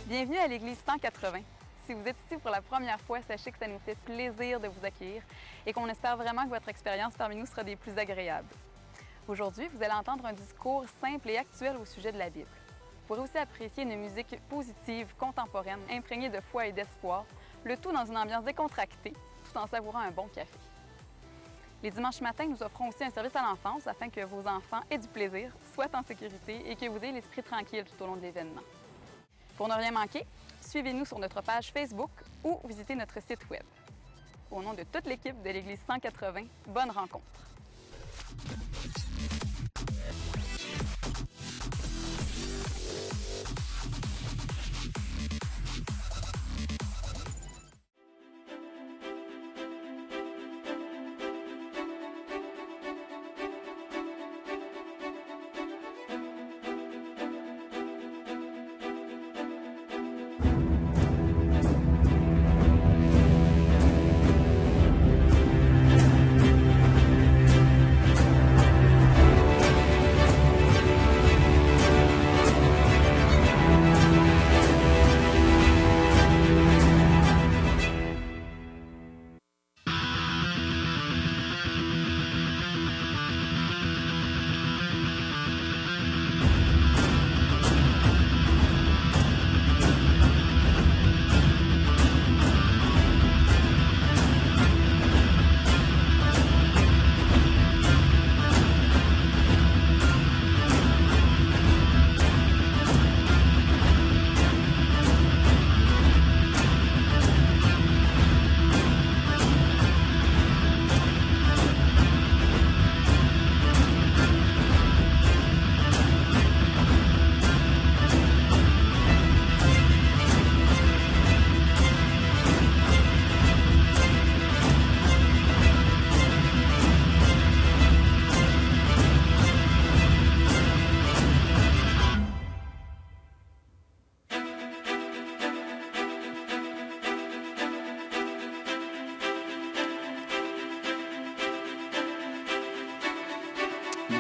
Bienvenue à l'Église 180. Si vous êtes ici pour la première fois, sachez que ça nous fait plaisir de vous accueillir et qu'on espère vraiment que votre expérience parmi nous sera des plus agréables. Aujourd'hui, vous allez entendre un discours simple et actuel au sujet de la Bible. Vous pourrez aussi apprécier une musique positive, contemporaine, imprégnée de foi et d'espoir, le tout dans une ambiance décontractée, tout en savourant un bon café. Les dimanches matins, nous offrons aussi un service à l'enfance afin que vos enfants aient du plaisir, soient en sécurité et que vous ayez l'esprit tranquille tout au long de l'événement. Pour ne rien manquer, suivez-nous sur notre page Facebook ou visitez notre site Web. Au nom de toute l'équipe de l'Église 180, bonne rencontre!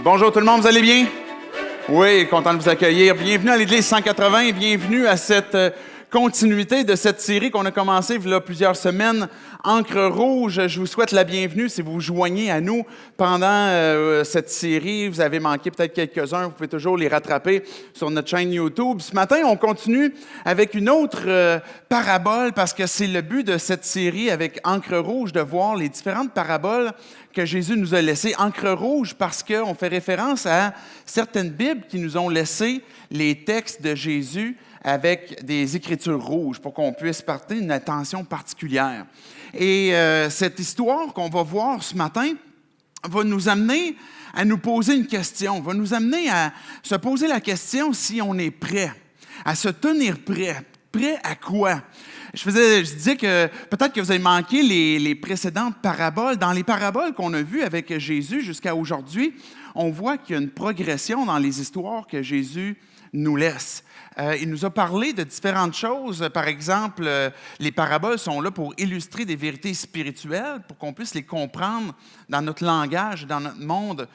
Bonjour tout le monde, vous allez bien? Oui, content de vous accueillir. Bienvenue à l'Église 180 et bienvenue à cette continuité de cette série qu'on a commencée il y a plusieurs semaines, Encre rouge. Je vous souhaite la bienvenue si vous vous joignez à nous pendant cette série. Vous avez manqué peut-être quelques-uns, vous pouvez toujours les rattraper sur notre chaîne YouTube. Ce matin, on continue avec une autre parabole parce que c'est le but de cette série avec Encre rouge de voir les différentes paraboles que Jésus nous a laissées. Encre rouge parce qu'on fait référence à certaines Bibles qui nous ont laissé les textes de Jésus avec des écritures rouges pour qu'on puisse porter une attention particulière. Et cette histoire qu'on va voir ce matin va nous amener à nous poser une question, va nous amener à se poser la question si on est prêt, à se tenir prêt. Prêt à quoi? Je disais que peut-être que vous avez manqué les précédentes paraboles. Dans les paraboles qu'on a vues avec Jésus jusqu'à aujourd'hui, on voit qu'il y a une progression dans les histoires que Jésus nous laisse. Il nous a parlé de différentes choses. Par exemple, les paraboles sont là pour illustrer des vérités spirituelles, pour qu'on puisse les comprendre dans notre langage, dans notre monde,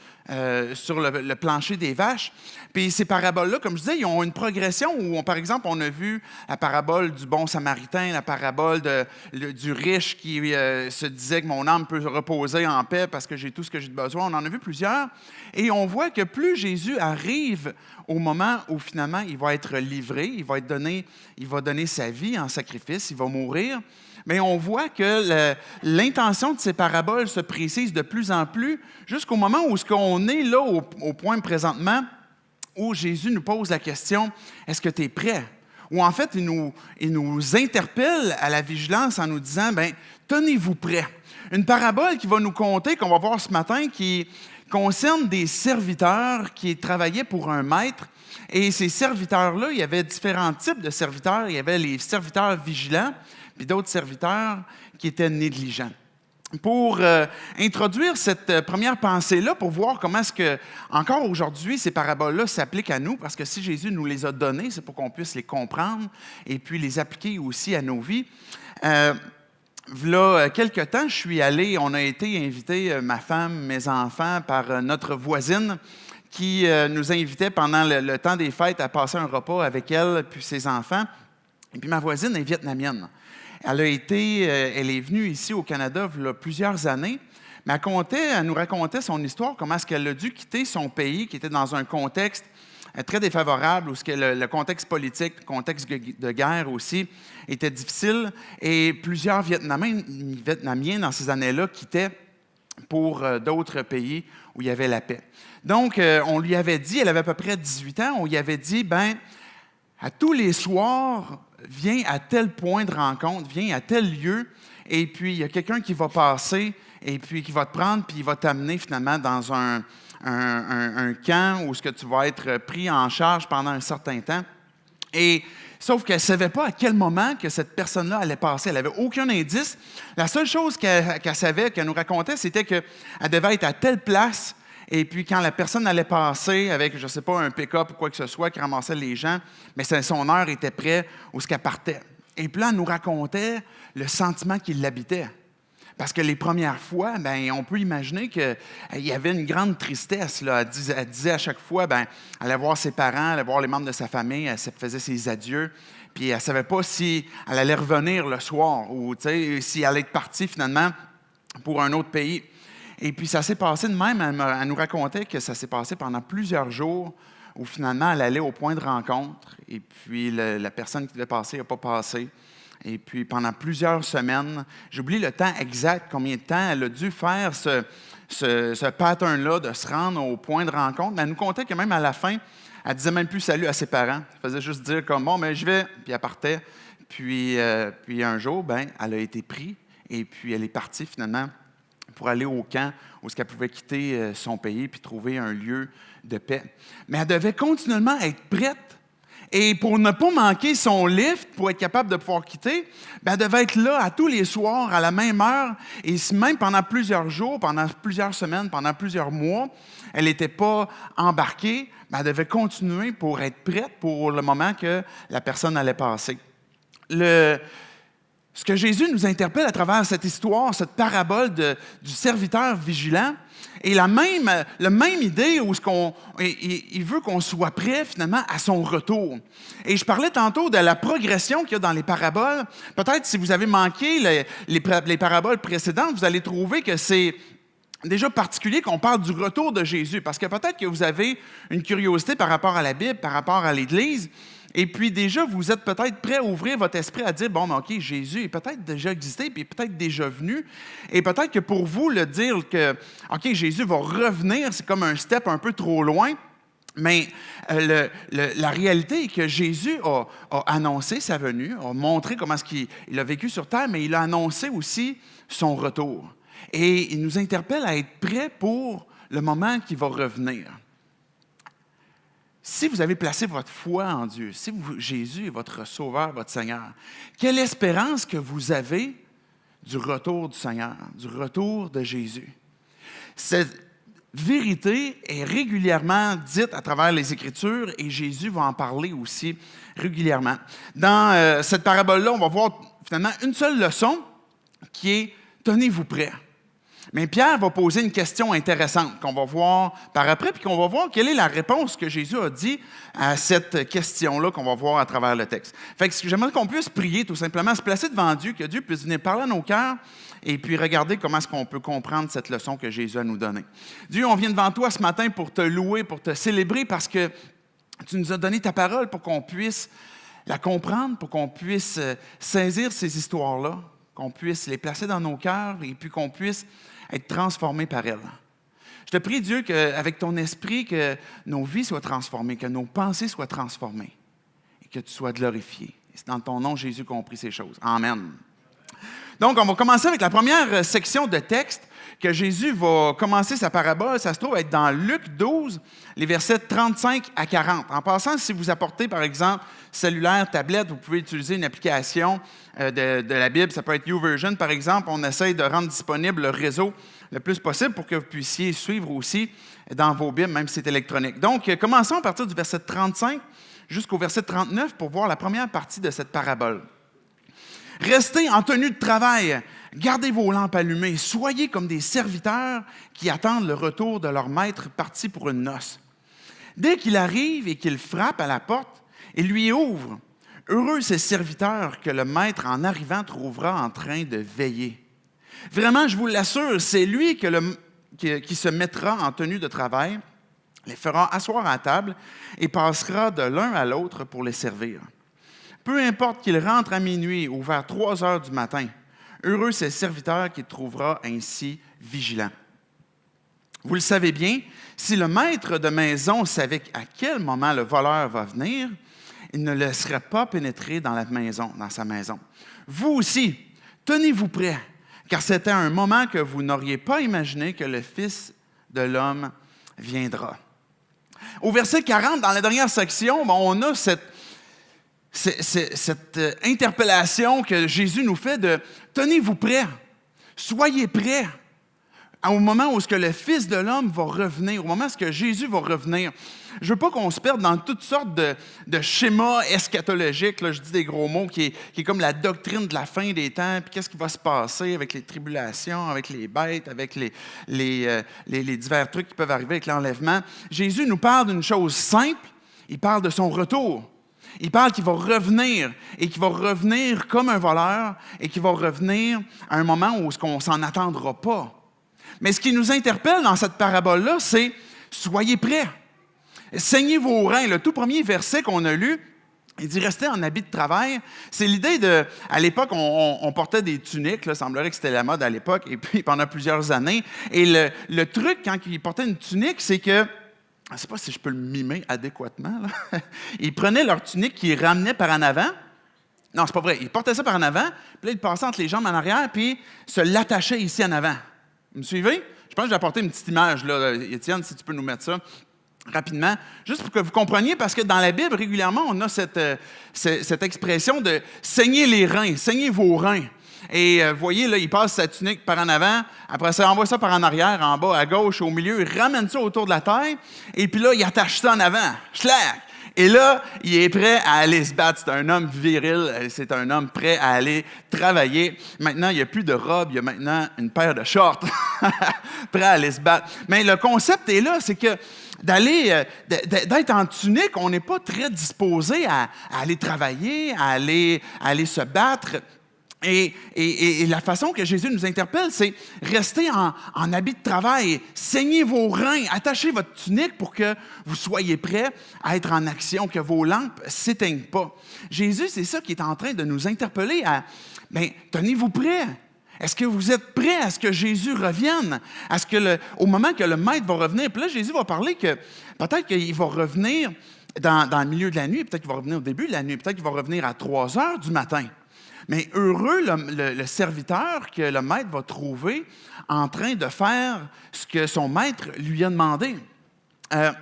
sur le plancher des vaches. Puis ces paraboles-là, comme je disais, ils ont une progression où, par exemple, on a vu la parabole du bon samaritain, la parabole du riche qui se disait que mon âme peut reposer en paix parce que j'ai tout ce que j'ai de besoin. On en a vu plusieurs. Et on voit que plus Jésus arrive au moment où finalement il va être livré, il va donner sa vie en sacrifice, il va mourir, mais on voit que l'intention de ces paraboles se précise de plus en plus jusqu'au moment où on est là au point présentement où Jésus nous pose la question « Est-ce que tu es prêt? » Ou en fait, il nous interpelle à la vigilance en nous disant « Tenez-vous prêts. » Une parabole qui va nous conter, qu'on va voir ce matin, qui concerne des serviteurs qui travaillaient pour un maître. Et ces serviteurs-là, il y avait différents types de serviteurs. Il y avait les serviteurs vigilants, puis d'autres serviteurs qui étaient négligents. Pour introduire cette première pensée-là, pour voir comment est-ce que, encore aujourd'hui, ces paraboles-là s'appliquent à nous, parce que si Jésus nous les a données, c'est pour qu'on puisse les comprendre et puis les appliquer aussi à nos vies. V'là quelque temps, on a été invités, ma femme, mes enfants, par notre voisine qui nous invitait pendant le temps des fêtes à passer un repas avec elle puis ses enfants. Et puis ma voisine est vietnamienne. Elle est venue ici au Canada il y a plusieurs années, mais elle nous racontait son histoire, comment est-ce qu'elle a dû quitter son pays qui était dans un contexte très défavorable, où le contexte politique, le contexte de guerre aussi était difficile, et plusieurs Vietnamiens dans ces années-là quittaient pour d'autres pays où il y avait la paix. Donc, on lui avait dit, elle avait à peu près 18 ans, on lui avait dit, à tous les soirs, viens à tel point de rencontre, viens à tel lieu, et puis il y a quelqu'un qui va passer, et puis qui va te prendre, puis il va t'amener finalement dans un camp où ce que tu vas être pris en charge pendant un certain temps. Et sauf qu'elle ne savait pas à quel moment que cette personne-là allait passer. Elle n'avait aucun indice. La seule chose qu'elle savait, qu'elle nous racontait, c'était qu'elle devait être à telle place. Et puis, quand la personne allait passer avec, je ne sais pas, un pick-up ou quoi que ce soit qui ramassait les gens, mais son heure était prête où ce qu'elle partait. Et puis là, elle nous racontait le sentiment qui l'habitait. Parce que les premières fois, on peut imaginer qu'il y avait une grande tristesse. Là. Elle disait à chaque fois, elle allait voir ses parents, elle allait voir les membres de sa famille, elle faisait ses adieux, puis elle ne savait pas si elle allait revenir le soir ou si elle allait être partie finalement pour un autre pays. Et puis ça s'est passé de même, elle nous racontait que ça s'est passé pendant plusieurs jours où finalement elle allait au point de rencontre et puis la personne qui devait passer n'a pas passé. Et puis, pendant plusieurs semaines, j'oublie le temps exact, combien de temps elle a dû faire ce pattern-là de se rendre au point de rencontre. Mais elle nous contait que même à la fin, elle ne disait même plus salut à ses parents. Elle faisait juste dire comme, bon, je vais, puis elle partait. Puis un jour, elle a été prise et puis elle est partie finalement pour aller au camp où elle pouvait quitter son pays puis trouver un lieu de paix. Mais elle devait continuellement être prête. Et pour ne pas manquer son lift, pour être capable de pouvoir quitter, elle devait être là à tous les soirs, à la même heure. Et même pendant plusieurs jours, pendant plusieurs semaines, pendant plusieurs mois, elle n'était pas embarquée, elle devait continuer pour être prête pour le moment que la personne allait passer. Ce que Jésus nous interpelle à travers cette histoire, cette parabole du serviteur vigilant, et la même idée où il veut qu'on soit prêt finalement à son retour. Et je parlais tantôt de la progression qu'il y a dans les paraboles. Peut-être si vous avez manqué les paraboles précédentes, vous allez trouver que c'est déjà particulier qu'on parle du retour de Jésus. Parce que peut-être que vous avez une curiosité par rapport à la Bible, par rapport à l'Église. Et puis déjà, vous êtes peut-être prêt à ouvrir votre esprit à dire, OK, Jésus est peut-être déjà existé, puis peut-être déjà venu. Et peut-être que pour vous, le dire que, OK, Jésus va revenir, c'est comme un step un peu trop loin. Mais la réalité est que Jésus a annoncé sa venue, a montré comment est-ce qu'il a vécu sur terre, mais il a annoncé aussi son retour. Et il nous interpelle à être prêts pour le moment qui va revenir. Si vous avez placé votre foi en Dieu, si Jésus est votre Sauveur, votre Seigneur, quelle espérance que vous avez du retour du Seigneur, du retour de Jésus? Cette vérité est régulièrement dite à travers les Écritures et Jésus va en parler aussi régulièrement. Dans cette parabole-là, on va voir finalement une seule leçon qui est « Tenez-vous prêts ». Mais Pierre va poser une question intéressante qu'on va voir par après, puis qu'on va voir quelle est la réponse que Jésus a dit à cette question-là qu'on va voir à travers le texte. Fait que j'aimerais qu'on puisse prier tout simplement, se placer devant Dieu, que Dieu puisse venir parler à nos cœurs et puis regarder comment est-ce qu'on peut comprendre cette leçon que Jésus a nous donnée. Dieu, on vient devant toi ce matin pour te louer, pour te célébrer parce que tu nous as donné ta parole pour qu'on puisse la comprendre, pour qu'on puisse saisir ces histoires-là, qu'on puisse les placer dans nos cœurs et puis qu'on puisse être transformés par elles. Je te prie, Dieu, qu'avec ton esprit, que nos vies soient transformées, que nos pensées soient transformées et que tu sois glorifié. Et c'est dans ton nom, Jésus, qu'on prie ces choses. Amen. Donc, on va commencer avec la première section de texte que Jésus va commencer sa parabole. Ça se trouve être dans Luc 12, les versets 35 à 40. En passant, si vous apportez, par exemple, cellulaire, tablette, vous pouvez utiliser une application de la Bible. Ça peut être YouVersion, par exemple. On essaye de rendre disponible le réseau le plus possible pour que vous puissiez suivre aussi dans vos Bibles, même si c'est électronique. Donc, commençons à partir du verset 35 jusqu'au verset 39 pour voir la première partie de cette parabole. « Restez en tenue de travail, gardez vos lampes allumées, soyez comme des serviteurs qui attendent le retour de leur maître parti pour une noce. Dès qu'il arrive et qu'il frappe à la porte et lui ouvre, Heureux ces serviteurs que le maître, en arrivant, trouvera en train de veiller. Vraiment, je vous l'assure, c'est lui qui se mettra en tenue de travail, les fera asseoir à table et passera de l'un à l'autre pour les servir. Peu importe qu'il rentre à minuit ou vers 3 heures du matin, heureux ces serviteurs qu'il trouvera ainsi vigilants. Vous le savez bien, si le maître de maison savait à quel moment le voleur va venir, il ne le laisserait pas pénétrer dans sa maison. Vous aussi, tenez-vous prêts, car c'était un moment que vous n'auriez pas imaginé que le Fils de l'homme viendra. Au verset 40, dans la dernière section, on a cette interpellation que Jésus nous fait de « tenez-vous prêts, soyez prêts ». Au moment où le Fils de l'homme va revenir, au moment où Jésus va revenir. Je ne veux pas qu'on se perde dans toutes sortes de schémas eschatologiques, là, je dis des gros mots, qui est comme la doctrine de la fin des temps, puis qu'est-ce qui va se passer avec les tribulations, avec les bêtes, avec les divers trucs qui peuvent arriver avec l'enlèvement. Jésus nous parle d'une chose simple, il parle de son retour. Il parle qu'il va revenir, et qu'il va revenir comme un voleur, et qu'il va revenir à un moment où on ne s'en attendra pas. Mais ce qui nous interpelle dans cette parabole-là, c'est « Soyez prêts, saignez vos reins ». Le tout premier verset qu'on a lu, il dit « Restez en habit de travail ». C'est l'idée de... À l'époque, on portait des tuniques, il semblerait que c'était la mode à l'époque, et puis pendant plusieurs années. Et le truc, quand ils portaient une tunique, c'est que... Je ne sais pas si je peux le mimer adéquatement. Là. Ils prenaient leur tunique qu'ils ramenaient par en avant. Non, c'est pas vrai. Ils portaient ça par en avant, puis là, ils passaient entre les jambes en arrière, puis se l'attachaient ici en avant. Vous me suivez? Je pense que j'ai apporté une petite image, là. Étienne, si tu peux nous mettre ça rapidement, juste pour que vous compreniez, parce que dans la Bible, régulièrement, on a cette expression de « saignez les reins, saignez vos reins ». Et vous voyez, là, il passe sa tunique par en avant, après ça, il envoie ça par en arrière, en bas, à gauche, au milieu, il ramène ça autour de la taille, et puis là, il attache ça en avant. Schlac! Et là, il est prêt à aller se battre. C'est un homme viril, c'est un homme prêt à aller travailler. Maintenant, il n'y a plus de robe, il y a maintenant une paire de shorts. Prêt à aller se battre. Mais le concept est là, c'est que d'être en tunique, on n'est pas très disposé à aller travailler, à aller se battre. Et la façon que Jésus nous interpelle, c'est rester en habit de travail, saignez vos reins, attachez votre tunique pour que vous soyez prêts à être en action, que vos lampes ne s'éteignent pas. Jésus, c'est ça qui est en train de nous interpeller à, tenez-vous prêts. Est-ce que vous êtes prêts à ce que Jésus revienne? Au moment que le Maître va revenir, puis là, Jésus va parler que peut-être qu'il va revenir dans le milieu de la nuit, peut-être qu'il va revenir au début de la nuit, peut-être qu'il va revenir à 3 heures du matin. Mais heureux le serviteur que le maître va trouver en train de faire ce que son maître lui a demandé. Quand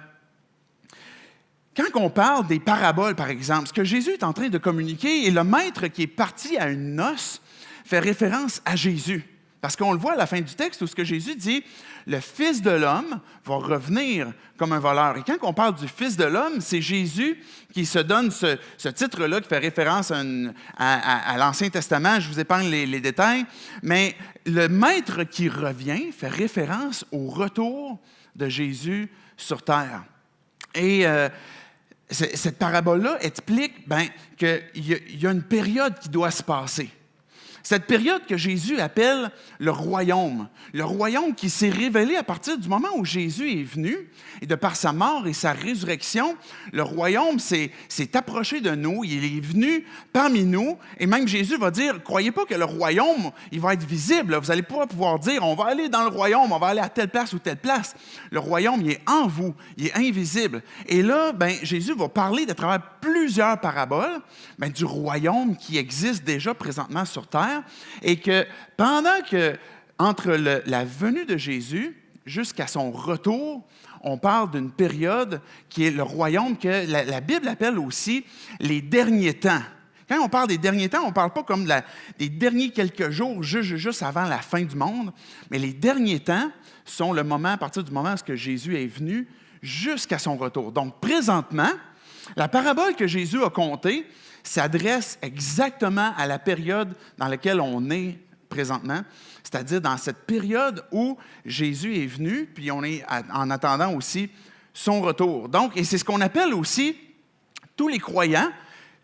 on parle des paraboles, par exemple, ce que Jésus est en train de communiquer, et le maître qui est parti à une noce fait référence à Jésus. Parce qu'on le voit à la fin du texte où ce que Jésus dit, le Fils de l'homme va revenir comme un voleur. Et quand on parle du Fils de l'homme, c'est Jésus qui se donne ce titre-là qui fait référence à l'Ancien Testament. Je vous épargne les détails. Mais le Maître qui revient fait référence au retour de Jésus sur terre. Et cette parabole-là explique qu'il y a une période qui doit se passer. Cette période que Jésus appelle le royaume qui s'est révélé à partir du moment où Jésus est venu, et de par sa mort et sa résurrection, le royaume s'est approché de nous, il est venu parmi nous, et même Jésus va dire, croyez pas que le royaume, il va être visible, vous n'allez pas pouvoir dire, on va aller dans le royaume, on va aller à telle place ou telle place. Le royaume, il est en vous, il est invisible. Et là, Jésus va parler à travers plusieurs paraboles du royaume qui existe déjà présentement sur terre, et que pendant que, entre la venue de Jésus jusqu'à son retour, on parle d'une période qui est le royaume que la Bible appelle aussi les derniers temps. Quand on parle des derniers temps, on ne parle pas comme des derniers quelques jours, juste avant la fin du monde, mais les derniers temps sont le moment, à partir du moment où Jésus est venu, jusqu'à son retour. Donc, présentement, la parabole que Jésus a contée s'adresse exactement à la période dans laquelle on est présentement, c'est-à-dire dans cette période où Jésus est venu, puis on est en attendant aussi son retour. Donc, et c'est ce qu'on appelle aussi tous les croyants,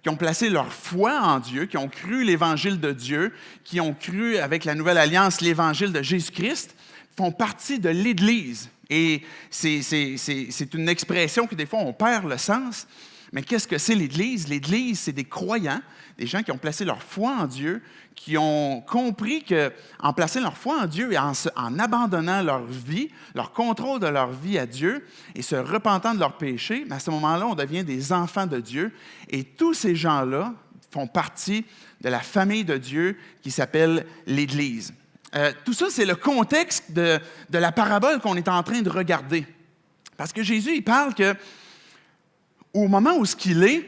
qui ont placé leur foi en Dieu, qui ont cru l'Évangile de Dieu, qui ont cru avec la Nouvelle Alliance l'Évangile de Jésus-Christ, font partie de l'Église. Et c'est une expression que des fois on perd le sens. Mais qu'est-ce que c'est l'Église? L'Église, c'est des croyants, des gens qui ont placé leur foi en Dieu, qui ont compris qu'en plaçant leur foi en Dieu et en abandonnant leur vie, leur contrôle de leur vie à Dieu et se repentant de leurs péchés, à ce moment-là, on devient des enfants de Dieu. Et tous ces gens-là font partie de la famille de Dieu qui s'appelle l'Église. Tout ça, c'est le contexte de la parabole qu'on est en train de regarder. Parce que Jésus, il parle qu'au moment où ce qu'il est,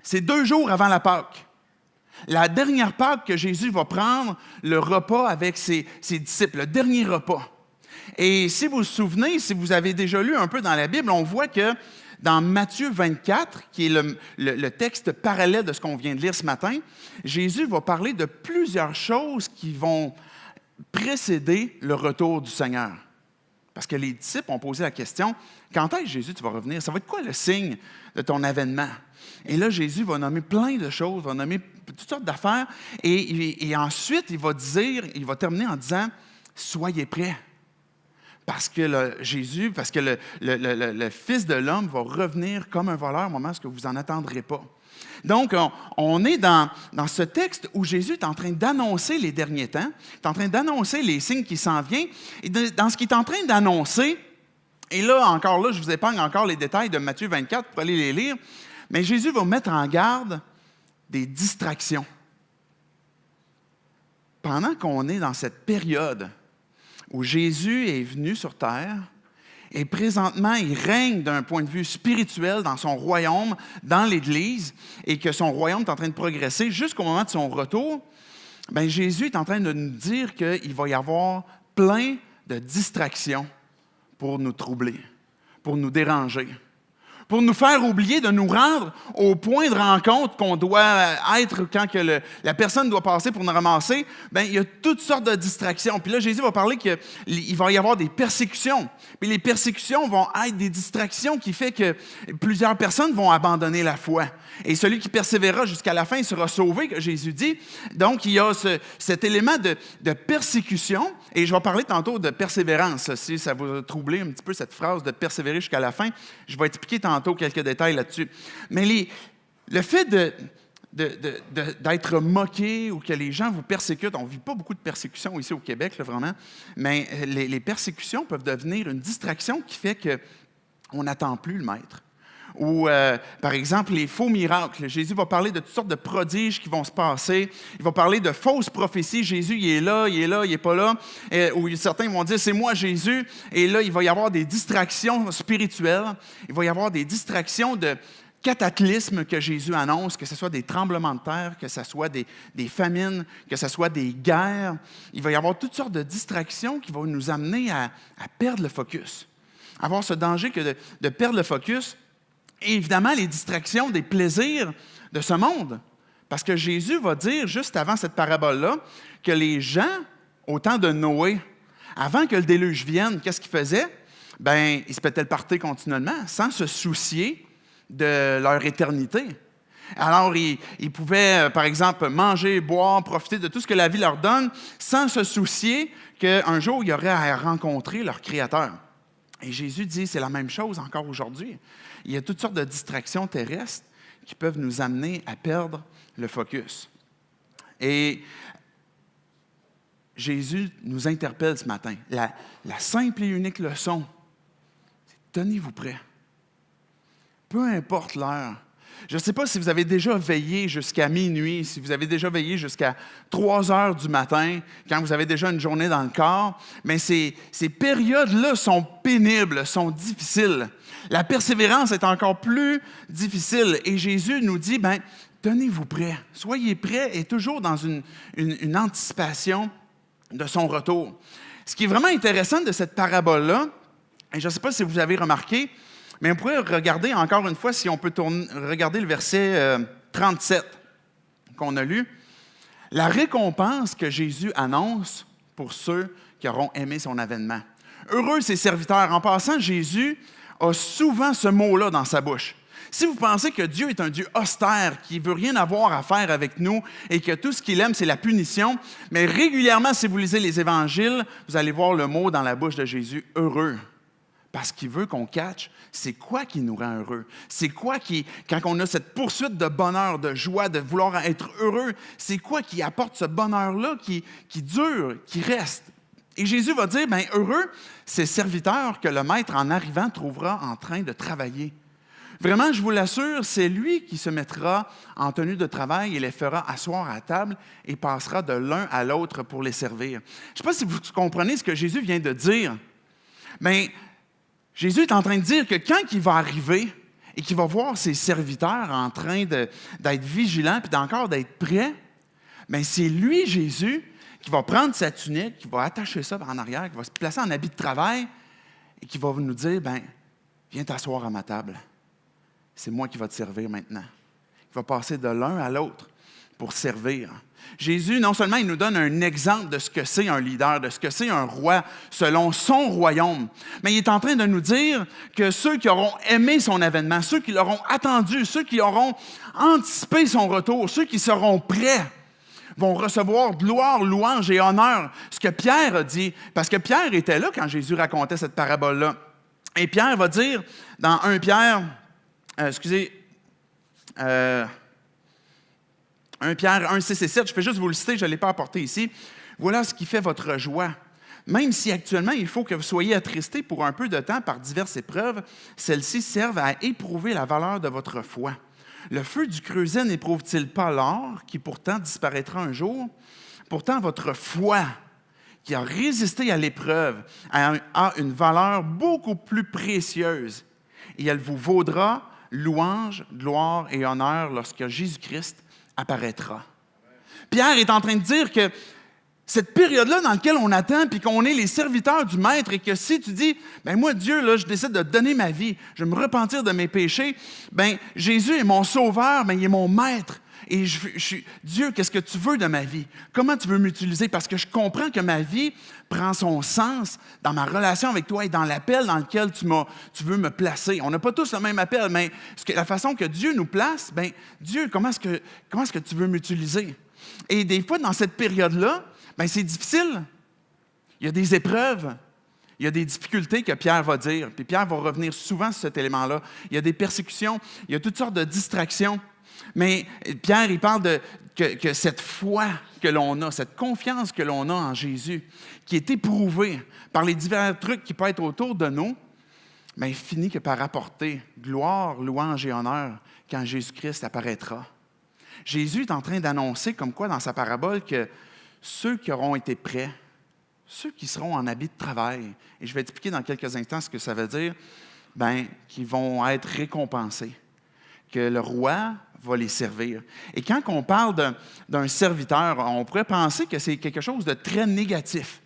c'est 2 jours avant la Pâque. La dernière Pâque que Jésus va prendre le repas avec ses disciples, le dernier repas. Et si vous vous souvenez, si vous avez déjà lu un peu dans la Bible, on voit que dans Matthieu 24, qui est le texte parallèle de ce qu'on vient de lire ce matin, Jésus va parler de plusieurs choses qui vont précéder le retour du Seigneur. Parce que les disciples ont posé la question, quand est-ce Jésus, tu vas revenir? Ça va être quoi le signe de ton avènement? Et là, Jésus va nommer plein de choses, va nommer toutes sortes d'affaires. Et ensuite, il va terminer en disant, soyez prêts. Parce que le Fils de l'homme va revenir comme un voleur au moment où vous n'en attendrez pas. Donc, on est dans ce texte où Jésus est en train d'annoncer les derniers temps, est en train d'annoncer les signes qui s'en viennent. Et dans ce qu'il est en train d'annoncer, et là, je vous épargne encore les détails de Matthieu 24 pour aller les lire, mais Jésus va mettre en garde des distractions. Pendant qu'on est dans cette période où Jésus est venu sur terre, et présentement, il règne d'un point de vue spirituel dans son royaume, dans l'Église, et que son royaume est en train de progresser jusqu'au moment de son retour, bien, Jésus est en train de nous dire qu'il va y avoir plein de distractions pour nous troubler, pour nous déranger, pour nous faire oublier de nous rendre au point de rencontre qu'on doit être quand la personne doit passer pour nous ramasser. Bien, il y a toutes sortes de distractions. Puis là, Jésus va parler qu'il va y avoir des persécutions. Puis les persécutions vont être des distractions qui fait que plusieurs personnes vont abandonner la foi. Et celui qui persévérera jusqu'à la fin sera sauvé, que Jésus dit. Donc, il y a cet élément de persécution. Et je vais parler tantôt de persévérance. Si ça vous a troublé un petit peu cette phrase de persévérer jusqu'à la fin, je vais expliquer tantôt quelques détails là-dessus. Mais le fait d'être moqué ou que les gens vous persécutent, on ne vit pas beaucoup de persécutions ici au Québec, là, vraiment, mais les persécutions peuvent devenir une distraction qui fait qu'on n'attend plus le maître. Ou, par exemple, les faux miracles. Jésus va parler de toutes sortes de prodiges qui vont se passer. Il va parler de fausses prophéties. Jésus, il est là, il n'est pas là. Ou certains vont dire, c'est moi Jésus. Et là, il va y avoir des distractions spirituelles. Il va y avoir des distractions de cataclysmes que Jésus annonce, que ce soit des tremblements de terre, que ce soit des famines, que ce soit des guerres. Il va y avoir toutes sortes de distractions qui vont nous amener à perdre le focus. Avoir ce danger que de perdre le focus. Et évidemment, les distractions des plaisirs de ce monde. Parce que Jésus va dire, juste avant cette parabole-là, que les gens, au temps de Noé, avant que le déluge vienne, qu'est-ce qu'ils faisaient? Bien, ils se pétaient le party continuellement, sans se soucier de leur éternité. Alors, ils pouvaient, par exemple, manger, boire, profiter de tout ce que la vie leur donne, sans se soucier qu'un jour, il y aurait à rencontrer leur Créateur. Et Jésus dit, c'est la même chose encore aujourd'hui. Il y a toutes sortes de distractions terrestres qui peuvent nous amener à perdre le focus. Et Jésus nous interpelle ce matin. La simple et unique leçon, c'est tenez-vous prêts. Peu importe l'heure. Je ne sais pas si vous avez déjà veillé jusqu'à minuit, si vous avez déjà veillé jusqu'à 3 heures du matin, quand vous avez déjà une journée dans le corps, mais ces périodes-là sont pénibles, sont difficiles. La persévérance est encore plus difficile. Et Jésus nous dit, bien, tenez-vous prêts, soyez prêts et toujours dans une anticipation de son retour. Ce qui est vraiment intéressant de cette parabole-là, et je ne sais pas si vous avez remarqué, mais on pourrait regarder encore une fois, si on peut regarder le verset 37 qu'on a lu. La récompense que Jésus annonce pour ceux qui auront aimé son avènement. Heureux ses serviteurs. En passant, Jésus a souvent ce mot-là dans sa bouche. Si vous pensez que Dieu est un Dieu austère, qui ne veut rien avoir à faire avec nous et que tout ce qu'il aime, c'est la punition, mais régulièrement, si vous lisez les évangiles, vous allez voir le mot dans la bouche de Jésus, « heureux ». Parce qu'il veut qu'on catche, c'est quoi qui nous rend heureux? C'est quoi qui, quand on a cette poursuite de bonheur, de joie, de vouloir être heureux, c'est quoi qui apporte ce bonheur-là, qui dure, qui reste? Et Jésus va dire, bien, heureux, c'est le serviteur que le maître, en arrivant, trouvera en train de travailler. Vraiment, je vous l'assure, c'est lui qui se mettra en tenue de travail et les fera asseoir à table et passera de l'un à l'autre pour les servir. Je ne sais pas si vous comprenez ce que Jésus vient de dire. Bien, Jésus est en train de dire que quand il va arriver et qu'il va voir ses serviteurs en train d'être vigilants puis encore d'être prêts, bien, c'est lui, Jésus, qui va prendre sa tunique, qui va attacher ça en arrière, qui va se placer en habit de travail et qui va nous dire, bien, viens t'asseoir à ma table. C'est moi qui va te servir maintenant. Il va passer de l'un à l'autre pour servir. Jésus, non seulement il nous donne un exemple de ce que c'est un leader, de ce que c'est un roi selon son royaume, mais il est en train de nous dire que ceux qui auront aimé son avènement, ceux qui l'auront attendu, ceux qui auront anticipé son retour, ceux qui seront prêts, vont recevoir gloire, louange et honneur. Ce que Pierre a dit, parce que Pierre était là quand Jésus racontait cette parabole-là. Et Pierre va dire dans 1 Pierre, 1 Pierre 1, 6 et 7, je peux juste vous le citer, je ne l'ai pas apporté ici. Voilà ce qui fait votre joie. Même si actuellement, il faut que vous soyez attristés pour un peu de temps par diverses épreuves, celles-ci servent à éprouver la valeur de votre foi. Le feu du creuset n'éprouve-t-il pas l'or, qui pourtant disparaîtra un jour? Pourtant, votre foi, qui a résisté à l'épreuve, a une valeur beaucoup plus précieuse. Et elle vous vaudra louange, gloire et honneur lorsque Jésus-Christ apparaîtra. Pierre est en train de dire que cette période-là dans laquelle on attend puis qu'on est les serviteurs du Maître et que si tu dis, bien moi, Dieu, là, je décide de donner ma vie, je vais me repentir de mes péchés, bien Jésus est mon sauveur, bien il est mon Maître. Et Dieu, qu'est-ce que tu veux de ma vie? Comment tu veux m'utiliser? Parce que je comprends que ma vie prend son sens dans ma relation avec toi et dans l'appel dans lequel tu veux me placer. On n'a pas tous le même appel, mais la façon que Dieu nous place, bien Dieu, comment est-ce que tu veux m'utiliser? Et des fois, dans cette période-là, bien, c'est difficile. Il y a des épreuves. Il y a des difficultés que Pierre va dire. Puis Pierre va revenir souvent sur cet élément-là. Il y a des persécutions. Il y a toutes sortes de distractions. Mais Pierre, il parle que cette foi que l'on a, cette confiance que l'on a en Jésus, qui est éprouvée par les divers trucs qui peuvent être autour de nous, bien, finit que par apporter gloire, louange et honneur quand Jésus-Christ apparaîtra. Jésus est en train d'annoncer, comme quoi dans sa parabole, que ceux qui auront été prêts, ceux qui seront en habit de travail, et je vais expliquer dans quelques instants ce que ça veut dire, bien, qu'ils vont être récompensés, que le roi va les servir. Et quand on parle d'un serviteur, on pourrait penser que c'est quelque chose de très négatif.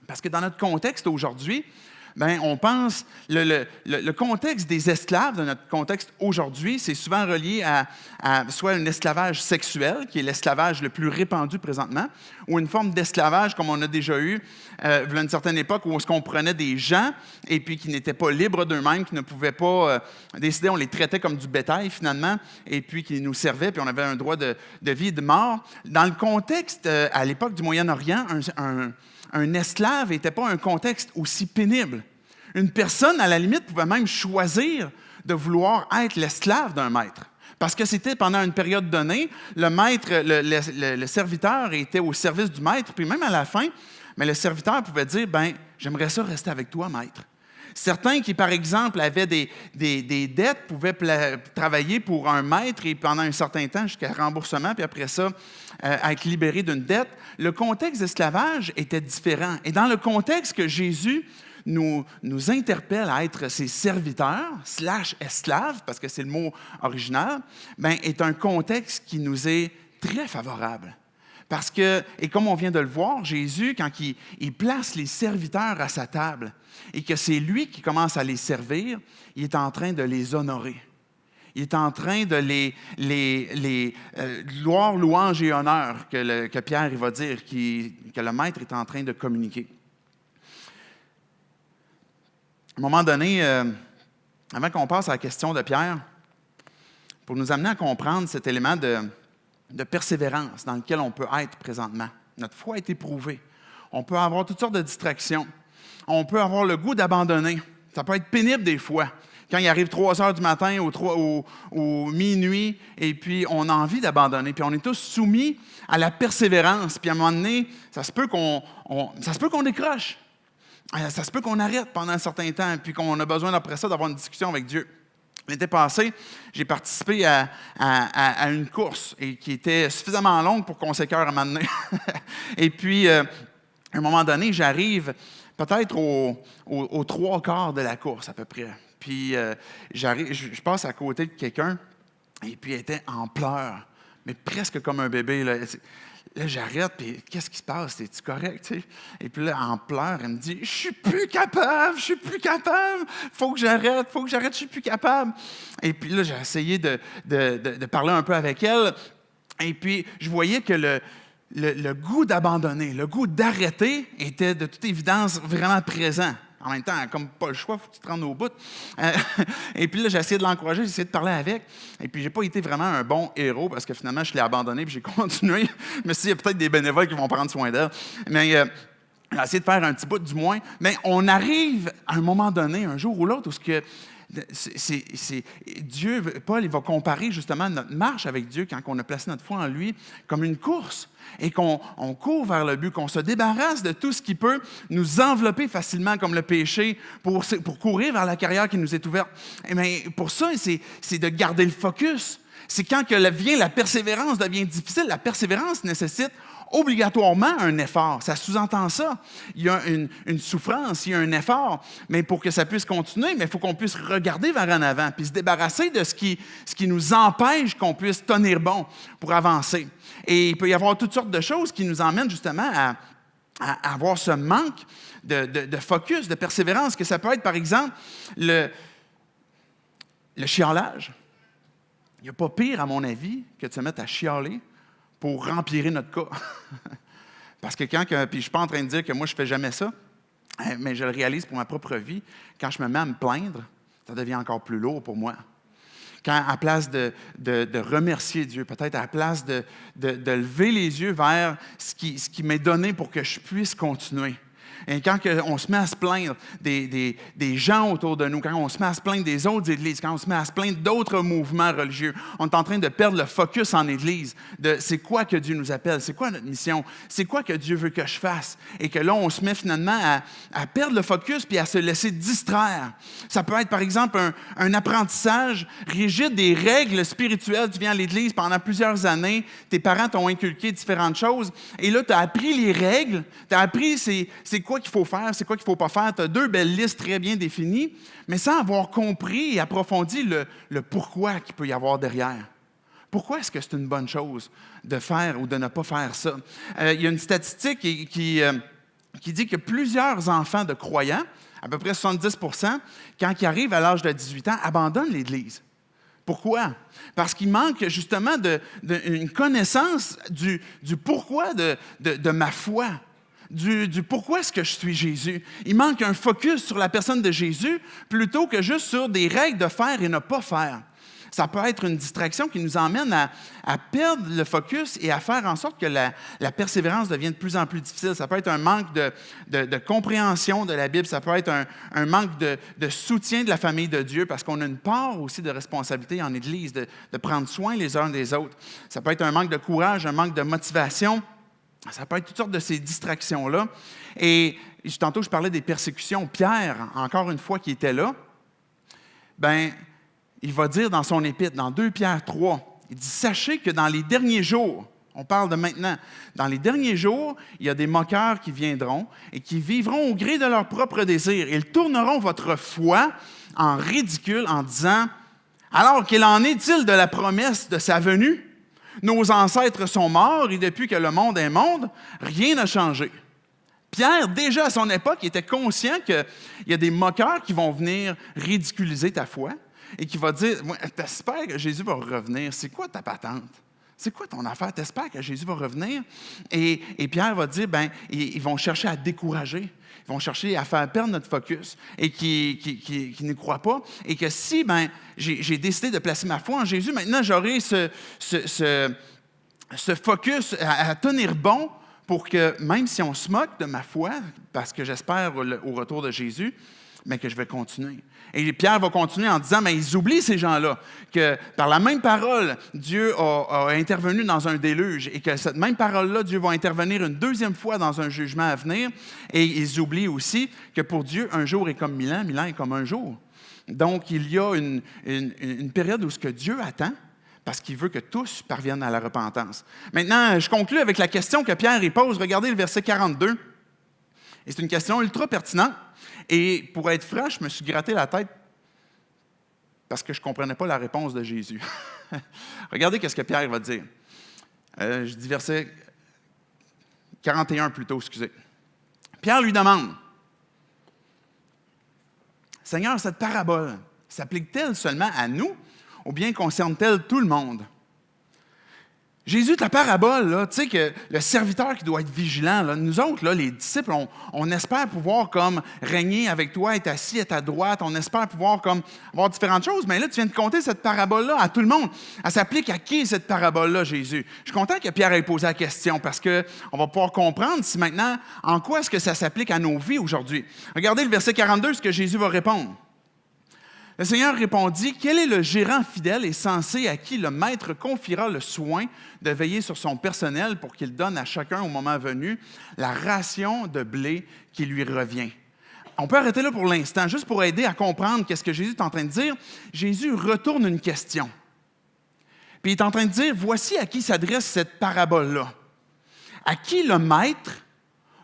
Parce que dans notre contexte aujourd'hui, bien, on pense, le contexte des esclaves, de notre contexte aujourd'hui, c'est souvent relié à soit un esclavage sexuel, qui est l'esclavage le plus répandu présentement, ou une forme d'esclavage comme on a déjà eu à une certaine époque où on prenait des gens et puis qui n'étaient pas libres d'eux-mêmes, qui ne pouvaient pas décider, on les traitait comme du bétail finalement, et puis qui nous servaient, puis on avait un droit de vie et de mort. Dans le contexte, à l'époque du Moyen-Orient, un esclave n'était pas un contexte aussi pénible. Une personne, à la limite, pouvait même choisir de vouloir être l'esclave d'un maître. Parce que c'était pendant une période donnée, le maître, le serviteur était au service du maître, puis même à la fin, mais le serviteur pouvait dire, bien, j'aimerais ça rester avec toi, maître. Certains qui, par exemple, avaient des dettes pouvaient travailler pour un maître et pendant un certain temps jusqu'à remboursement, puis après ça, être libéré d'une dette. Le contexte d'esclavage était différent. Et dans le contexte que Jésus nous interpelle à être ses serviteurs, / esclaves, parce que c'est le mot original, bien, est un contexte qui nous est très favorable. Parce que, et comme on vient de le voir, Jésus, quand il place les serviteurs à sa table et que c'est lui qui commence à les servir, il est en train de les honorer. Il est en train de les gloire, louange et honneur que Pierre il va dire, que le maître est en train de communiquer. À un moment donné, avant qu'on passe à la question de Pierre, pour nous amener à comprendre cet élément de persévérance dans lequel on peut être présentement. Notre foi est éprouvée. On peut avoir toutes sortes de distractions. On peut avoir le goût d'abandonner. Ça peut être pénible des fois. Quand il arrive 3 heures du matin ou minuit, et puis on a envie d'abandonner. Puis on est tous soumis à la persévérance. Puis à un moment donné, ça se peut qu'on décroche. Ça se peut qu'on arrête pendant un certain temps, puis qu'on a besoin après ça d'avoir une discussion avec Dieu. L'été passé, j'ai participé à une course qui était suffisamment longue pour qu'on s'écœure à un moment donné. Et puis, à un moment donné, j'arrive peut-être aux 3/4 de la course à peu près. Puis, je passe à côté de quelqu'un, et puis elle était en pleurs, mais presque comme un bébé. Là, j'arrête, puis qu'est-ce qui se passe? Es-tu correct? Tu sais? Et puis là, en pleurs, elle me dit, je suis plus capable, faut que j'arrête, je suis plus capable. Et puis là, j'ai essayé de parler un peu avec elle, et puis je voyais que le goût d'abandonner, le goût d'arrêter était de toute évidence vraiment présent. En même temps, comme pas le choix, il faut que tu te rendes au bout. Et puis là, j'ai essayé de l'encourager, j'ai essayé de parler avec. Et puis, je n'ai pas été vraiment un bon héros parce que finalement, je l'ai abandonné et j'ai continué. Mais il y a peut-être des bénévoles qui vont prendre soin d'elle. Mais j'ai essayé de faire un petit bout du moins. Mais on arrive à un moment donné, un jour ou l'autre, où Dieu, Paul, il va comparer justement notre marche avec Dieu quand on a placé notre foi en lui comme une course et qu'on court vers le but, qu'on se débarrasse de tout ce qui peut nous envelopper facilement comme le péché pour courir vers la carrière qui nous est ouverte. Mais pour ça, c'est de garder le focus. C'est quand la persévérance devient difficile. La persévérance nécessite obligatoirement un effort. Ça sous-entend ça. Il y a une souffrance, il y a un effort. Mais pour que ça puisse continuer, il faut qu'on puisse regarder vers en avant puis se débarrasser de ce qui nous empêche qu'on puisse tenir bon pour avancer. Et il peut y avoir toutes sortes de choses qui nous emmènent justement à avoir ce manque de focus, de persévérance, que ça peut être, par exemple, le chialage. Il n'y a pas pire, à mon avis, que de se mettre à chialer pour rempirer notre cas. Parce que puis je ne suis pas en train de dire que moi, je ne fais jamais ça, mais je le réalise pour ma propre vie, quand je me mets à me plaindre, ça devient encore plus lourd pour moi. Quand, à place de remercier Dieu, peut-être à la place de lever les yeux vers ce qui m'est donné pour que je puisse continuer. Et quand on se met à se plaindre des gens autour de nous, quand on se met à se plaindre des autres églises, quand on se met à se plaindre d'autres mouvements religieux, on est en train de perdre le focus en Église de c'est quoi que Dieu nous appelle, c'est quoi notre mission, c'est quoi que Dieu veut que je fasse. Et que là, on se met finalement à perdre le focus puis à se laisser distraire. Ça peut être, par exemple, un apprentissage rigide des règles spirituelles. Tu viens à l'Église pendant plusieurs années, tes parents t'ont inculqué différentes choses, et là, tu as appris les règles, tu as appris c'est quoi qu'il faut faire, c'est quoi qu'il ne faut pas faire. Tu as 2 belles listes très bien définies, mais sans avoir compris et approfondi le pourquoi qu'il peut y avoir derrière. Pourquoi est-ce que c'est une bonne chose de faire ou de ne pas faire ça? Il y a une statistique qui dit que plusieurs enfants de croyants, à peu près 70 %, quand ils arrivent à l'âge de 18 ans, abandonnent l'Église. Pourquoi? Parce qu'il manque justement une connaissance du pourquoi de ma foi. Du pourquoi est-ce que je suis Jésus. Il manque un focus sur la personne de Jésus plutôt que juste sur des règles de faire et ne pas faire. Ça peut être une distraction qui nous emmène à perdre le focus et à faire en sorte que la persévérance devienne de plus en plus difficile. Ça peut être un manque de compréhension de la Bible. Ça peut être un manque de soutien de la famille de Dieu parce qu'on a une part aussi de responsabilité en Église de prendre soin les uns des autres. Ça peut être un manque de courage, un manque de motivation. Ça peut être toutes sortes de ces distractions-là. Et tantôt, je parlais des persécutions. Pierre, encore une fois, qui était là, il va dire dans son épître, dans 2 Pierre 3, il dit « Sachez que dans les derniers jours, on parle de maintenant, dans les derniers jours, il y a des moqueurs qui viendront et qui vivront au gré de leurs propres désirs. Ils tourneront votre foi en ridicule en disant « Alors qu'il en est-il de la promesse de sa venue? Nos ancêtres sont morts et depuis que le monde est monde, rien n'a changé. » Pierre, déjà à son époque, il était conscient qu'il y a des moqueurs qui vont venir ridiculiser ta foi et qui vont dire « T'espères que Jésus va revenir, c'est quoi ta patente? C'est quoi ton affaire? T'espères que Jésus va revenir? Et Pierre va dire, ils vont chercher à décourager. Ils vont chercher à faire perdre notre focus et qui ne croient pas. Et que si, j'ai décidé de placer ma foi en Jésus, maintenant, j'aurai ce focus à tenir bon pour que, même si on se moque de ma foi, parce que j'espère au retour de Jésus, mais que je vais continuer. Et Pierre va continuer en disant, mais ils oublient ces gens-là, que par la même parole, Dieu a intervenu dans un déluge et que cette même parole-là, Dieu va intervenir une deuxième fois dans un jugement à venir. Et ils oublient aussi que pour Dieu, un jour est comme 1000 ans, 1000 ans est comme un jour. Donc, il y a une période où ce que Dieu attend, parce qu'il veut que tous parviennent à la repentance. Maintenant, je conclue avec la question que Pierre y pose. Regardez le verset 42. Et c'est une question ultra pertinente. Et pour être franc, je me suis gratté la tête parce que je ne comprenais pas la réponse de Jésus. Regardez ce que Pierre va dire. Je dis verset 41 plutôt, excusez. Pierre lui demande, « Seigneur, cette parabole s'applique-t-elle seulement à nous ou bien concerne-t-elle tout le monde? » Jésus, ta parabole, là, tu sais que le serviteur qui doit être vigilant, là, nous autres, là, les disciples, on espère pouvoir comme régner avec toi, être assis à ta droite, on espère pouvoir comme avoir différentes choses, mais là, tu viens de compter cette parabole-là à tout le monde. Elle s'applique à qui, cette parabole-là, Jésus? Je suis content que Pierre ait posé la question parce qu'on va pouvoir comprendre si maintenant, en quoi est-ce que ça s'applique à nos vies aujourd'hui. Regardez le verset 42, ce que Jésus va répondre. Le Seigneur répondit, « Quel est le gérant fidèle et sensé à qui le maître confiera le soin de veiller sur son personnel pour qu'il donne à chacun au moment venu la ration de blé qui lui revient? » On peut arrêter là pour l'instant, juste pour aider à comprendre qu'est-ce que Jésus est en train de dire. Jésus retourne une question. Puis il est en train de dire, voici à qui s'adresse cette parabole-là. À qui le maître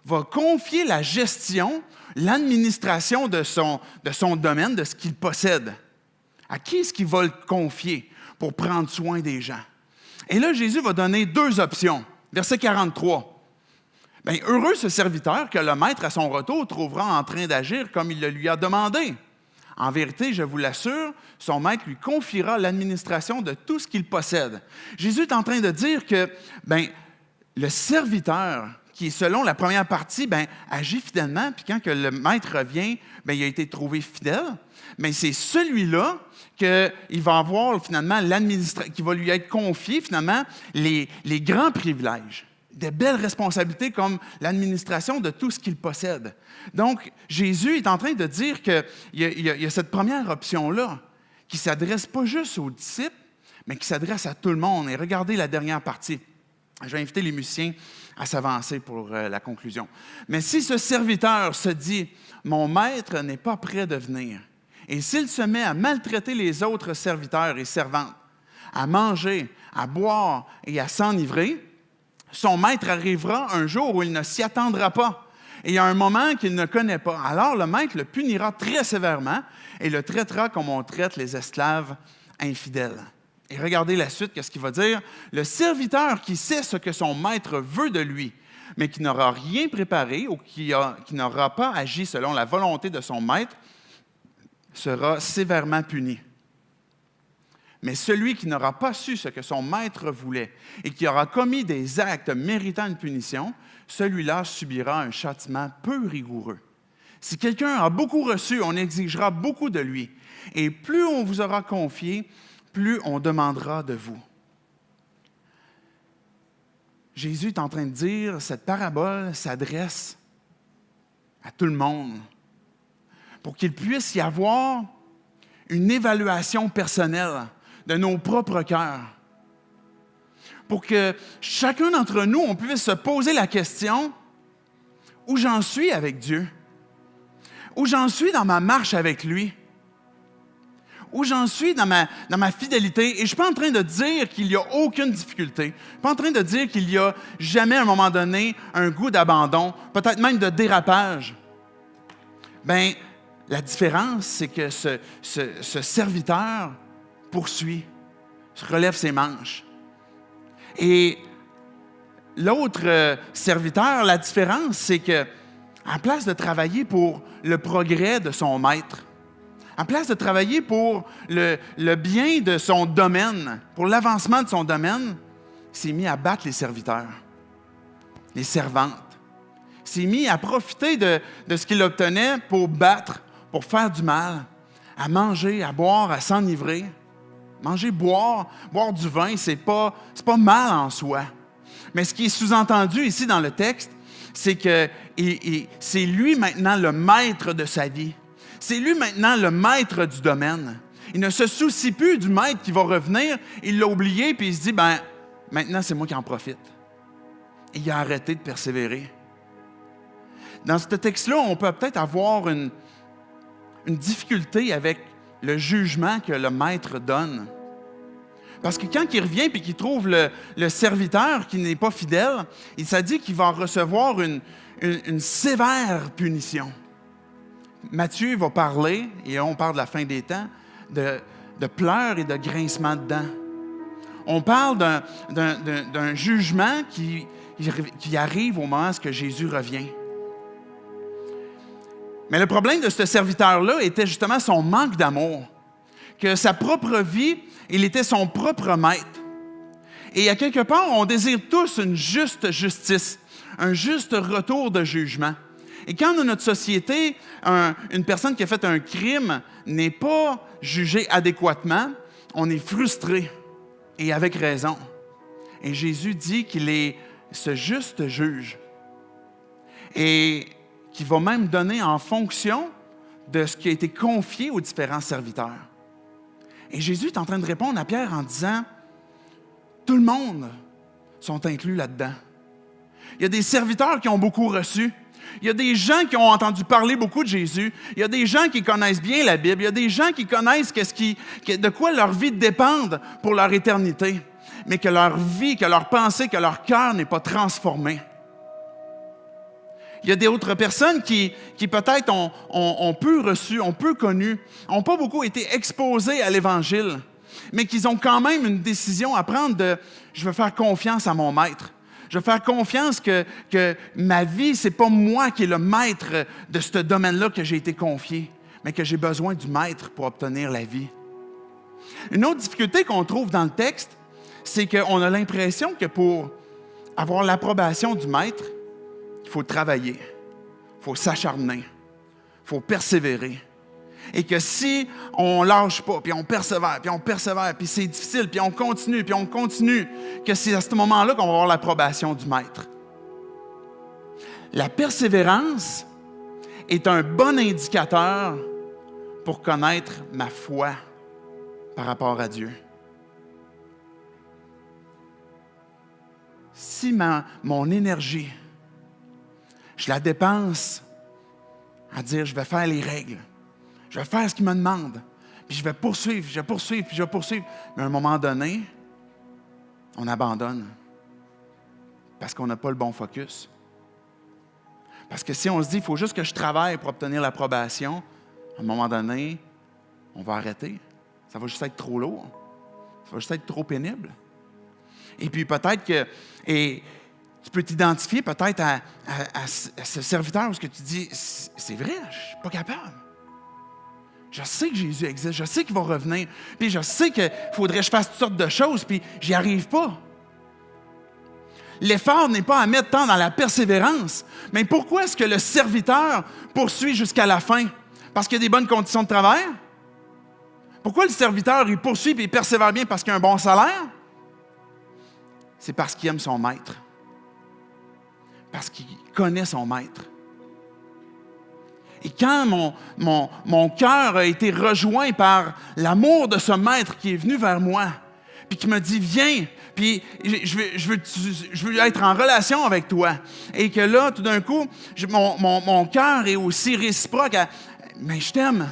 va confier la gestion, l'administration de son domaine, de ce qu'il possède. À qui est-ce qu'il va le confier pour prendre soin des gens? Et là, Jésus va donner deux options. Verset 43. « Bien, heureux ce serviteur que le maître, à son retour, trouvera en train d'agir comme il le lui a demandé. En vérité, je vous l'assure, son maître lui confiera l'administration de tout ce qu'il possède. » Jésus est en train de dire que le serviteur qui, selon la première partie, agit fidèlement, puis quand que le maître revient, il a été trouvé fidèle, mais c'est celui-là qu'il va avoir finalement qui va lui être confié finalement les grands privilèges, des belles responsabilités comme l'administration de tout ce qu'il possède. Donc, Jésus est en train de dire qu'il y a cette première option-là qui ne s'adresse pas juste aux disciples, mais qui s'adresse à tout le monde. Et regardez la dernière partie. Je vais inviter les musiciens à s'avancer pour la conclusion. « Mais si ce serviteur se dit, « Mon maître n'est pas prêt de venir », et s'il se met à maltraiter les autres serviteurs et servantes, à manger, à boire et à s'enivrer, son maître arrivera un jour où il ne s'y attendra pas, et à un moment qu'il ne connaît pas. Alors le maître le punira très sévèrement et le traitera comme on traite les esclaves infidèles. » Et regardez la suite, qu'est-ce qu'il va dire? « Le serviteur qui sait ce que son maître veut de lui, mais qui n'aura rien préparé ou qui n'aura pas agi selon la volonté de son maître, sera sévèrement puni. Mais celui qui n'aura pas su ce que son maître voulait et qui aura commis des actes méritant une punition, celui-là subira un châtiment peu rigoureux. Si quelqu'un a beaucoup reçu, on exigera beaucoup de lui. Et plus on vous aura confié, plus on demandera de vous. » Jésus est en train de dire, cette parabole s'adresse à tout le monde pour qu'il puisse y avoir une évaluation personnelle de nos propres cœurs. Pour que chacun d'entre nous, on puisse se poser la question, où j'en suis avec Dieu? Où j'en suis dans ma marche avec lui? Où j'en suis dans ma fidélité. Et je ne suis pas en train de dire qu'il n'y a aucune difficulté. Je ne suis pas en train de dire qu'il n'y a jamais, à un moment donné, un goût d'abandon, peut-être même de dérapage. La différence, c'est que ce serviteur poursuit, relève ses manches. Et l'autre serviteur, la différence, c'est que, en place de travailler pour le progrès de son maître, en place de travailler pour le bien de son domaine, pour l'avancement de son domaine, s'est mis à battre les serviteurs, les servantes. Il s'est mis à profiter de ce qu'il obtenait pour battre, pour faire du mal, à manger, à boire, à s'enivrer. Manger, boire du vin, c'est pas mal en soi. Mais ce qui est sous-entendu ici dans le texte, c'est que c'est lui maintenant le maître de sa vie. C'est lui maintenant le maître du domaine. Il ne se soucie plus du maître qui va revenir. Il l'a oublié, puis il se dit, maintenant, c'est moi qui en profite. Et il a arrêté de persévérer. Dans ce texte-là, on peut peut-être avoir une difficulté avec le jugement que le maître donne. Parce que quand il revient et qu'il trouve le serviteur qui n'est pas fidèle, il s'est dit qu'il va recevoir une sévère punition. Matthieu va parler, et on parle de la fin des temps, de pleurs et de grincements de dents. On parle d'un jugement qui arrive au moment où Jésus revient. Mais le problème de ce serviteur-là était justement son manque d'amour, que sa propre vie, il était son propre maître. Et à quelque part, on désire tous une juste justice, un juste retour de jugement. Et quand dans notre société, une personne qui a fait un crime n'est pas jugée adéquatement, on est frustré, et avec raison. Et Jésus dit qu'il est ce juste juge. Et qui va même donner en fonction de ce qui a été confié aux différents serviteurs. Et Jésus est en train de répondre à Pierre en disant, tout le monde sont inclus là-dedans. Il y a des serviteurs qui ont beaucoup reçu. Il y a des gens qui ont entendu parler beaucoup de Jésus. Il y a des gens qui connaissent bien la Bible. Il y a des gens qui connaissent de quoi leur vie dépend pour leur éternité. Mais que leur vie, que leur pensée, que leur cœur n'est pas transformé. Il y a d'autres personnes qui peut-être ont peu reçu, ont peu connu, n'ont pas beaucoup été exposées à l'Évangile, mais qui ont quand même une décision à prendre de « je veux faire confiance à mon maître ». Je veux faire confiance que ma vie, ce n'est pas moi qui est le maître de ce domaine-là que j'ai été confié, mais que j'ai besoin du maître pour obtenir la vie. Une autre difficulté qu'on trouve dans le texte, c'est qu'on a l'impression que pour avoir l'approbation du maître, il faut travailler, il faut s'acharner, il faut persévérer. Et que si on ne lâche pas, puis on persévère, puis c'est difficile, puis on continue, que c'est à ce moment-là qu'on va avoir l'approbation du maître. La persévérance est un bon indicateur pour connaître ma foi par rapport à Dieu. Si mon énergie, je la dépense à dire je vais faire les règles, je vais faire ce qu'il me demande, puis je vais poursuivre. Mais à un moment donné, on abandonne parce qu'on n'a pas le bon focus. Parce que si on se dit, il faut juste que je travaille pour obtenir l'approbation, à un moment donné, on va arrêter. Ça va juste être trop lourd. Ça va juste être trop pénible. Et puis peut-être que tu peux t'identifier peut-être à ce serviteur où tu dis, c'est vrai, je ne suis pas capable. Je sais que Jésus existe, je sais qu'il va revenir, puis je sais qu'il faudrait que je fasse toutes sortes de choses, puis j'y arrive pas. L'effort n'est pas à mettre tant dans la persévérance, mais pourquoi est-ce que le serviteur poursuit jusqu'à la fin? Parce qu'il y a des bonnes conditions de travail? Pourquoi le serviteur, il poursuit et il persévère bien parce qu'il a un bon salaire? C'est parce qu'il aime son maître. Parce qu'il connaît son maître. Et quand mon cœur a été rejoint par l'amour de ce maître qui est venu vers moi, puis qui me dit, viens, puis je veux être en relation avec toi. Et que là, tout d'un coup, mon cœur est aussi réciproque à, mais je t'aime.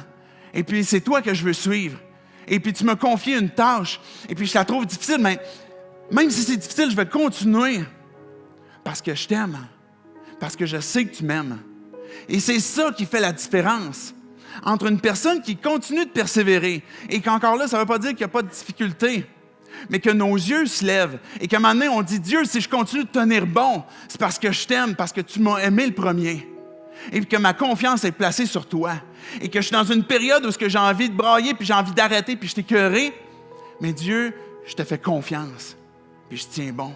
Et puis c'est toi que je veux suivre. Et puis tu m'as confié une tâche. Et puis je la trouve difficile, mais même si c'est difficile, je vais continuer. Parce que je t'aime. Parce que je sais que tu m'aimes. Et c'est ça qui fait la différence entre une personne qui continue de persévérer et qu'encore là, ça ne veut pas dire qu'il n'y a pas de difficulté, mais que nos yeux se lèvent et qu'à un moment donné, on dit, Dieu, si je continue de tenir bon, c'est parce que je t'aime, parce que tu m'as aimé le premier et que ma confiance est placée sur toi et que je suis dans une période où j'ai envie de brailler puis j'ai envie d'arrêter puis je t'ai écœuré, mais Dieu, je te fais confiance puis je tiens bon.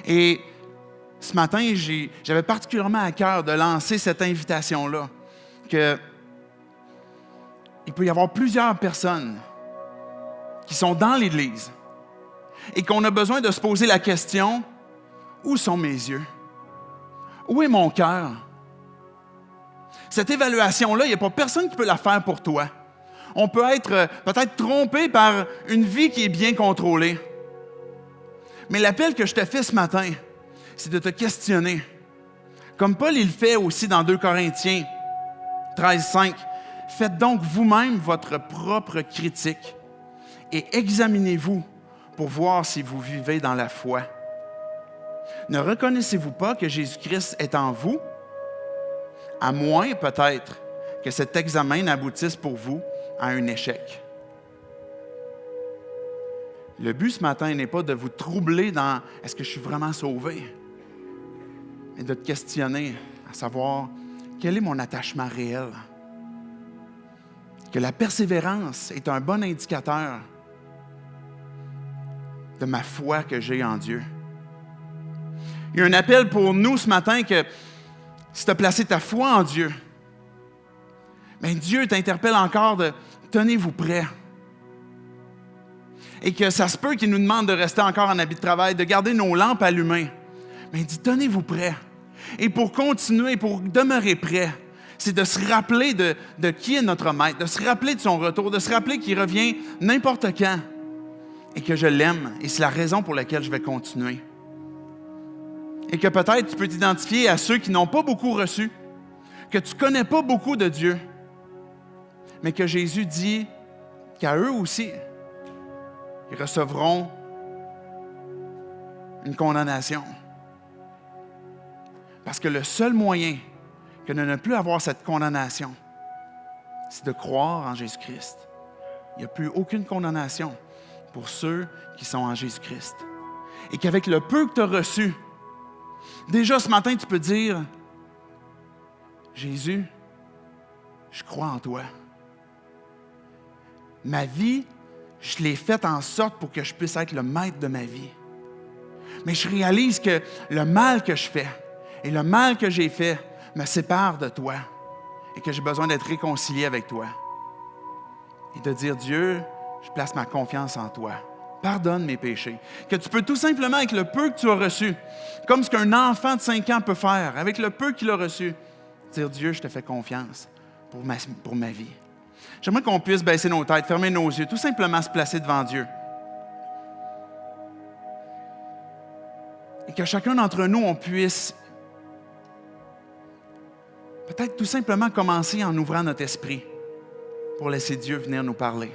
Et ce matin, j'avais particulièrement à cœur de lancer cette invitation-là, qu'il peut y avoir plusieurs personnes qui sont dans l'Église et qu'on a besoin de se poser la question, où sont mes yeux? Où est mon cœur? Cette évaluation-là, il n'y a pas personne qui peut la faire pour toi. On peut être peut-être trompé par une vie qui est bien contrôlée. Mais l'appel que je te fais ce matin, c'est de te questionner. Comme Paul il le fait aussi dans 2 Corinthiens 13:5. Faites donc vous-même votre propre critique et examinez-vous pour voir si vous vivez dans la foi. Ne reconnaissez-vous pas que Jésus-Christ est en vous? À moins peut-être que cet examen n'aboutisse pour vous à un échec. Le but ce matin n'est pas de vous troubler dans « est-ce que je suis vraiment sauvé? » mais de te questionner à savoir quel est mon attachement réel. Que la persévérance est un bon indicateur de ma foi que j'ai en Dieu. Il y a un appel pour nous ce matin que si tu as placé ta foi en Dieu, bien Dieu t'interpelle encore de « tenez-vous prêts ». Et que ça se peut qu'il nous demande de rester encore en habit de travail, de garder nos lampes allumées. Mais il dit, tenez-vous prêts. Et pour continuer, pour demeurer prêts, c'est de se rappeler de qui est notre maître, de se rappeler de son retour, de se rappeler qu'il revient n'importe quand et que je l'aime. Et c'est la raison pour laquelle je vais continuer. Et que peut-être tu peux t'identifier à ceux qui n'ont pas beaucoup reçu, que tu ne connais pas beaucoup de Dieu, mais que Jésus dit qu'à eux aussi, ils recevront une condamnation. Parce que le seul moyen que de ne plus avoir cette condamnation, c'est de croire en Jésus-Christ. Il n'y a plus aucune condamnation pour ceux qui sont en Jésus-Christ. Et qu'avec le peu que tu as reçu, déjà ce matin, tu peux dire, Jésus, je crois en toi. Ma vie, je l'ai faite en sorte pour que je puisse être le maître de ma vie. Mais je réalise que le mal que je fais et le mal que j'ai fait me séparent de toi et que j'ai besoin d'être réconcilié avec toi. Et de dire, Dieu, je place ma confiance en toi. Pardonne mes péchés. Que tu peux tout simplement, avec le peu que tu as reçu, comme ce qu'un enfant de 5 ans peut faire, avec le peu qu'il a reçu, dire, Dieu, je te fais confiance pour ma vie. J'aimerais qu'on puisse baisser nos têtes, fermer nos yeux, tout simplement se placer devant Dieu. Et que chacun d'entre nous, on puisse peut-être tout simplement commencer en ouvrant notre esprit pour laisser Dieu venir nous parler.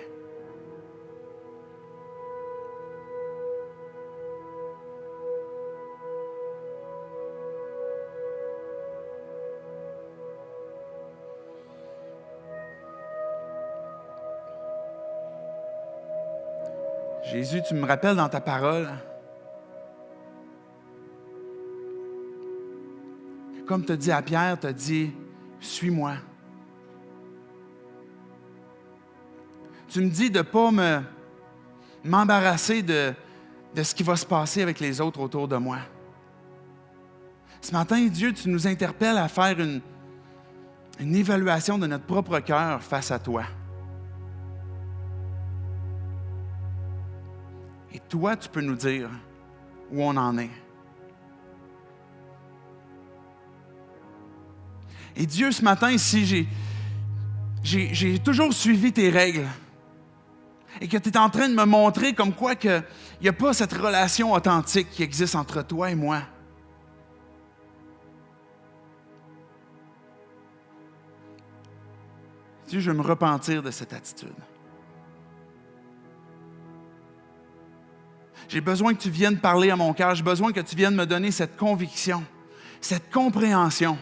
Jésus, tu me rappelles dans ta parole, comme tu as dit à Pierre, tu as dit, suis-moi. Tu me dis de ne pas m'embarrasser de ce qui va se passer avec les autres autour de moi. Ce matin, Dieu, tu nous interpelles à faire une évaluation de notre propre cœur face à toi. Et toi, tu peux nous dire où on en est. Et Dieu, ce matin, si j'ai toujours suivi tes règles et que tu es en train de me montrer comme quoi qu'il n'y a pas cette relation authentique qui existe entre toi et moi. Dieu, je veux me repentir de cette attitude. J'ai besoin que tu viennes parler à mon cœur. J'ai besoin que tu viennes me donner cette conviction, cette compréhension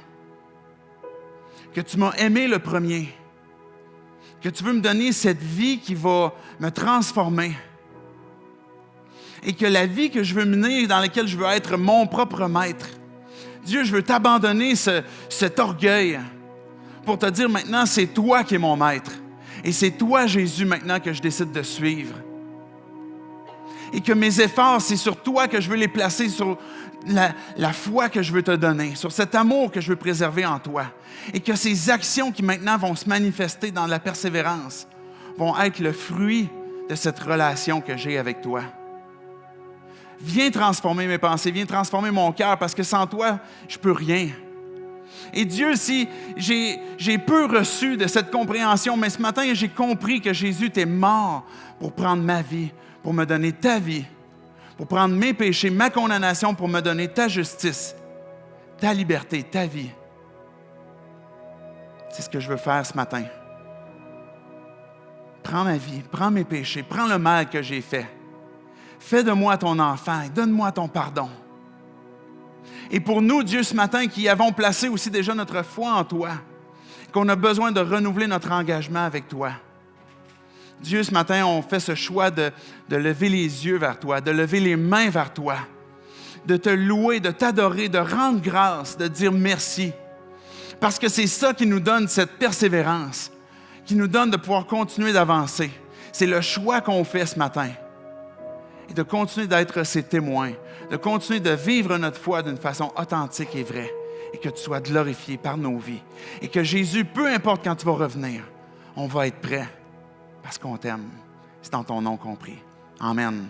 que tu m'as aimé le premier, que tu veux me donner cette vie qui va me transformer et que la vie que je veux mener, dans laquelle je veux être mon propre maître, Dieu, je veux t'abandonner cet orgueil pour te dire maintenant, c'est toi qui es mon maître et c'est toi, Jésus, maintenant que je décide de suivre. Et que mes efforts, c'est sur toi que je veux les placer, sur la foi que je veux te donner, sur cet amour que je veux préserver en toi. Et que ces actions qui maintenant vont se manifester dans la persévérance vont être le fruit de cette relation que j'ai avec toi. Viens transformer mes pensées, viens transformer mon cœur, parce que sans toi, je ne peux rien. Et Dieu, si j'ai peu reçu de cette compréhension, mais ce matin, j'ai compris que Jésus t'est mort pour prendre ma vie, pour me donner ta vie, pour prendre mes péchés, ma condamnation, pour me donner ta justice, ta liberté, ta vie. C'est ce que je veux faire ce matin. Prends ma vie, prends mes péchés, prends le mal que j'ai fait. Fais de moi ton enfant et donne-moi ton pardon. Et pour nous, Dieu, ce matin, qui avons placé aussi déjà notre foi en toi, qu'on a besoin de renouveler notre engagement avec toi. Dieu, ce matin, on fait ce choix de lever les yeux vers toi, de lever les mains vers toi, de te louer, de t'adorer, de rendre grâce, de dire merci. Parce que c'est ça qui nous donne cette persévérance, qui nous donne de pouvoir continuer d'avancer. C'est le choix qu'on fait ce matin. Et de continuer d'être ses témoins, de continuer de vivre notre foi d'une façon authentique et vraie, et que tu sois glorifié par nos vies. Et que Jésus, peu importe quand tu vas revenir, on va être prêt parce qu'on t'aime. C'est dans ton nom qu'on prie. Amen.